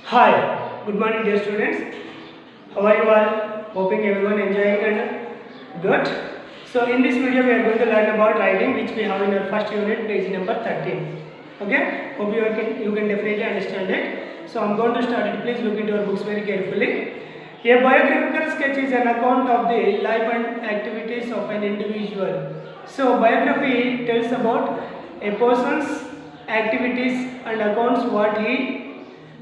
Hi, good morning dear students. How are you all? Hoping everyone enjoying and good. So in this video we are going to learn about writing, which we have in our first unit, page number 13. Okay, hope you can definitely understand it. So I'm going to start it. Please look into your books very carefully. A biographical sketch is an account of the life and activities of an individual. So biography tells about a person's activities and accounts what he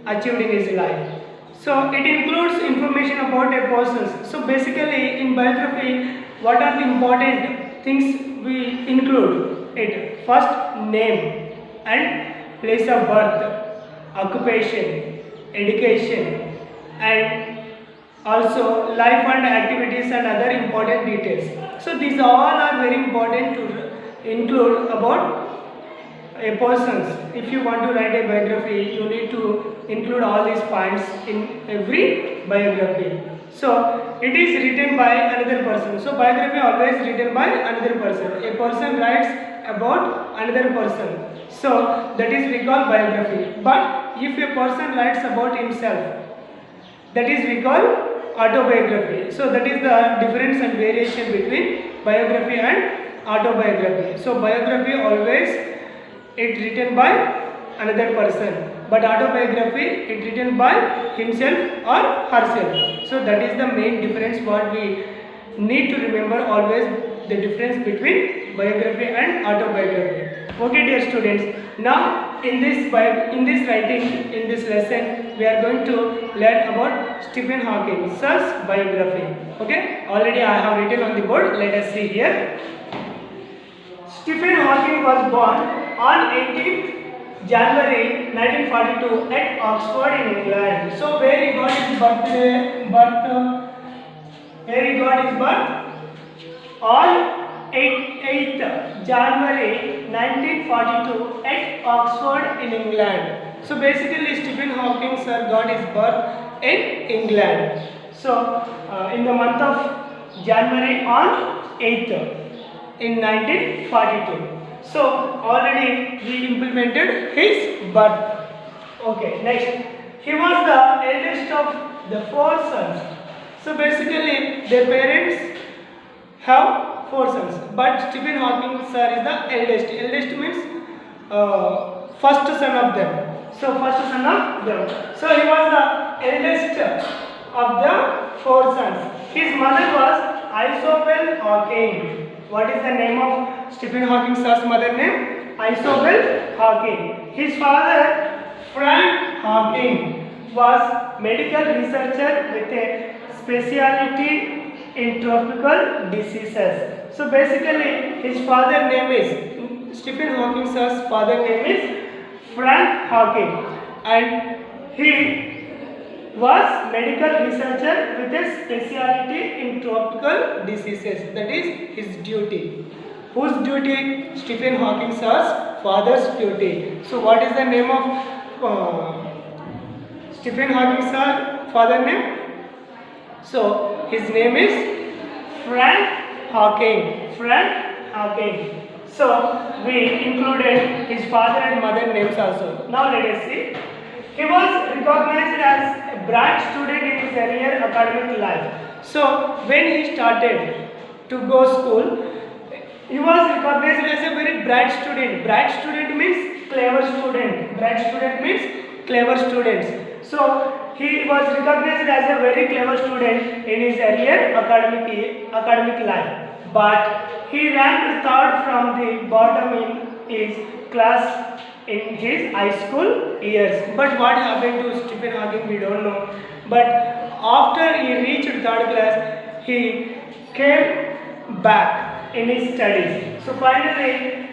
achieved in his life. So it includes information about a person. So basically in biography, what are the important things we include? It first, name and place of birth, occupation, education, and also life and activities and other important details. So these all are very important to include about a person's. If you want to write a biography, you need to include all these points in every biography. So it is written by another person. So biography always written by another person. A person writes about another person. So that is we call biography. But if a person writes about himself, that is we call autobiography. So that is the difference and variation between biography and autobiography. So biography always it written by another person, but autobiography it written by himself or herself. So that is the main difference what we need to remember always, the difference between biography and autobiography. Okay dear students, now in this writing, in this lesson we are going to learn about Stephen Hawking sir's biography. Okay, already I have written on the board, let us see here. Stephen Hawking was born on 18th January 1942 at Oxford in England. So where he got his where he got his birth? On 8th January 1942 at Oxford in England. So basically Stephen Hawking sir got his birth in England. So in the month of January on 8th in 1942. So already we implemented his birth. Okay, next. He was the eldest of the 4 sons. So basically their parents have 4 sons, but Stephen Hawking sir is the eldest. Eldest means first son of them. So first son of them. So he was the eldest of the 4 sons. His mother was Isobel Hawking. What is the name of Stephen Hawking sir's mother name? Isobel Hawking. His father, Frank Hawking, was medical researcher with a specialty in tropical diseases. So basically his father name is, Stephen Hawking sir's father name is Frank Hawking, and he was medical researcher with a specialty in tropical diseases. That is his duty. Whose duty? Stephen Hawking sir's father's duty. So what is the name of Stephen Hawking sir father name? So his name is Frank Hawking. Frank Hawking. So we included his father and mother names also. Now let us see. He was recognized as a bright student in his earlier academic life. So when he started to go school, he was recognized as a very bright student. Bright student means clever student. Bright student means clever students. So he was recognized as a very clever student in his earlier academic life. But he ranked third from the bottom in his class in his high school years. But what happened to Stephen Hawking we don't know. But after he reached third class, he came back in his studies. So finally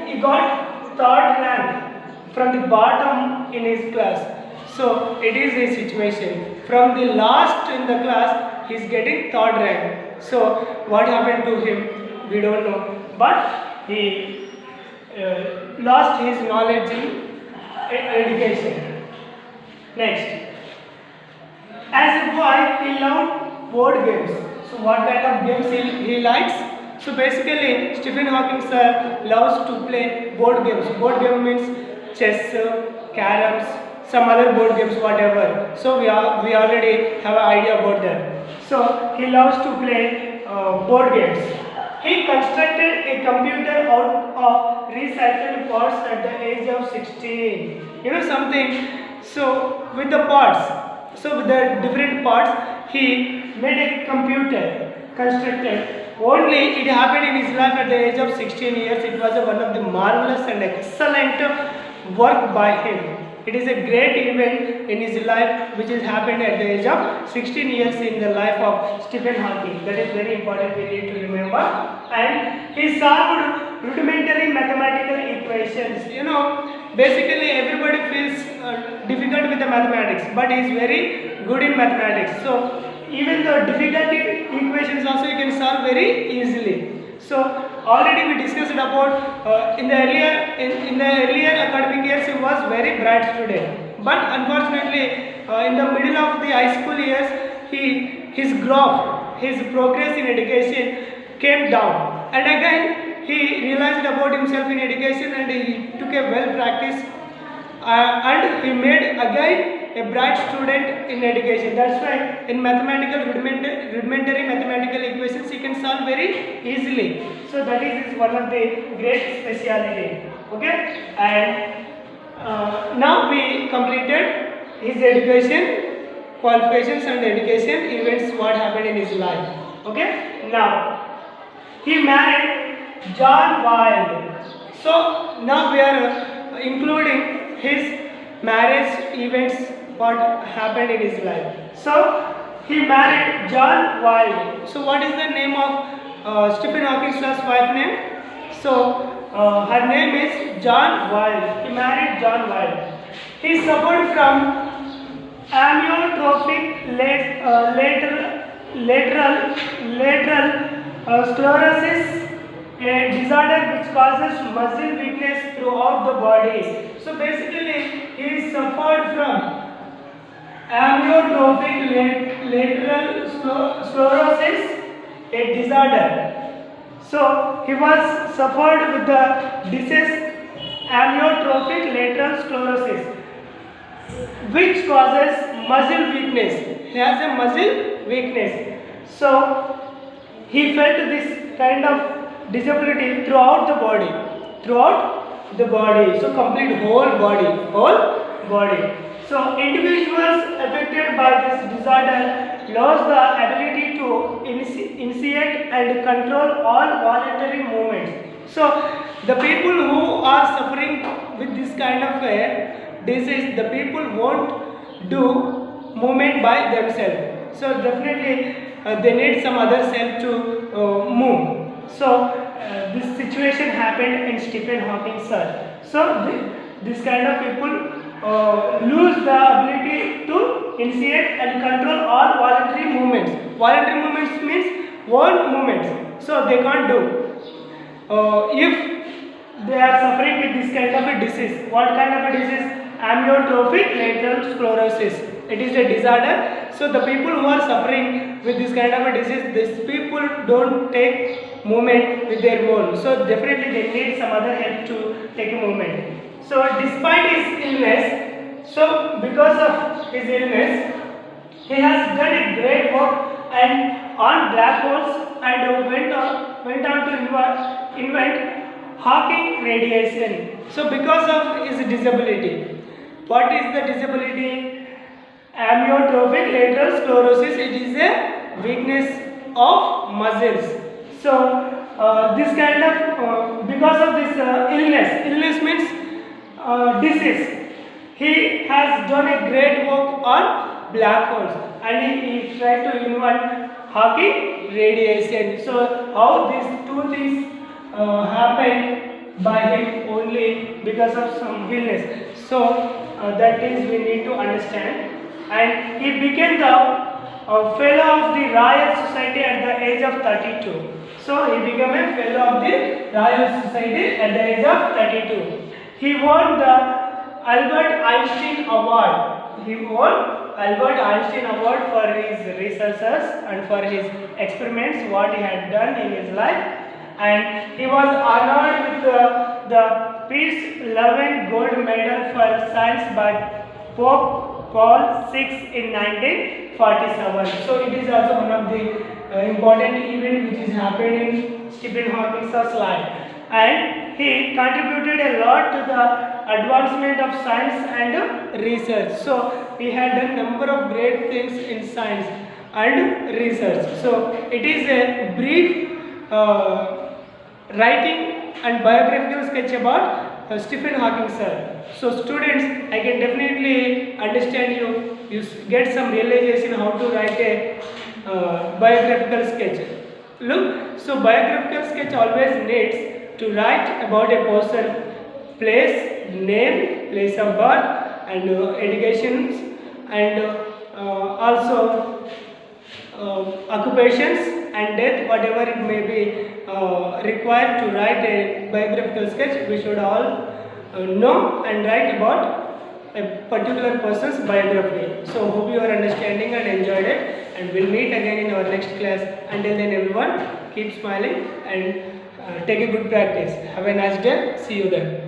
he got third rank from the bottom in his class. So it is a situation. From the last in the class, he is getting third rank. So what happened to him we don't know. But he lost his knowledge in education. Next. As a boy, he loved board games. So what kind of games he likes? So basically, Stephen Hawking sir loves to play board games. Board game means chess, caroms, some other board games, whatever. So we already have an idea about that. So he loves to play board games. He constructed a computer out of recycled parts at the age of 16. You know something? So with the parts, so with the different parts, he made a computer constructed. Only it happened in his life at the age of 16 years. It was one of the marvelous and excellent work by him. It is a great event in his life which has happened at the age of 16 years in the life of Stephen Hawking. That is very important, we need to remember. And he solved rudimentary mathematical equations. You know, basically everybody feels difficult with the mathematics, but he is very good in mathematics. So even the difficult equations also you can solve very easily. So already we discussed about in the earlier academic years he was very bright student, but unfortunately in the middle of the high school years his growth, his progress in education came down, and again he realized about himself in education and he took a well practice and he made again a bright student in education. That's why in rudimentary mathematical equations he can solve very easily. So that is one of the great speciality. Okay, and now we completed his education, qualifications and education events, what happened in his life. Okay, now he married John Wilde. So now we are including his marriage events, what happened in his life. So he married John Wilde. So what is the name of Stephen Hawking's wife name? So her name is John Wilde. He married John Wilde. He suffered from amyotrophic lateral sclerosis, a disorder which causes muscle weakness throughout the body. So basically he suffered from amyotrophic lateral sclerosis, a disorder. So he was suffered with the disease amyotrophic lateral sclerosis, which causes muscle weakness. He has a muscle weakness. So he felt this kind of disability throughout the body. So complete whole body. So individuals affected by this disorder lose the ability to initiate and control all voluntary movements. So the people who are suffering with this kind of disease, the people won't do movement by themselves. So definitely they need some other self to move. So this situation happened in Stephen Hawking's son. So this kind of people lose the ability to initiate and control all voluntary movements. Voluntary movements means own movements. So they can't do. If they are suffering with this kind of a disease, what kind of a disease? Amyotrophic lateral sclerosis. It is a disorder. So the people who are suffering with this kind of a disease, these people don't take movement with their own. So definitely they need some other help to take a movement. So despite his illness, so because of his illness, he has done a great work and on black holes and went on to invent Hawking radiation. So because of his disability, what is the disability? Amyotrophic lateral sclerosis. It is a weakness of muscles. So this kind of because of this illness means disease. He has done a great work on black holes and he tried to invent Hawking radiation. So how these two things happened by him only because of some illness. So that is we need to understand. And he became the fellow of the Royal Society at the age of 32. So he became a fellow of the Royal Society at the age of 32. He won the Albert Einstein Award. He won Albert Einstein Award for his researches and for his experiments what he had done in his life. And he was honored with the Peace Loving Gold Medal for Science by Pope Paul VI in 1947. So it is also one of the important event which is happened in Stephen Hawking's life, and he contributed a lot to the advancement of science and research. So he had done number of great things in science and research. So it is a brief writing and biographical sketch about Stephen Hawking sir. So students, I can definitely understand you get some realization how to write a biographical sketch. Look, so biographical sketch always needs to write about a person, place, name, place of birth, and educations, and also occupations and death, whatever it may be required to write a biographical sketch. We should all know and write about a particular person's biography. So hope you are understanding and enjoyed it, and we'll meet again in our next class. Until then, everyone, keep smiling and take a good practice. Have a nice day. See you then.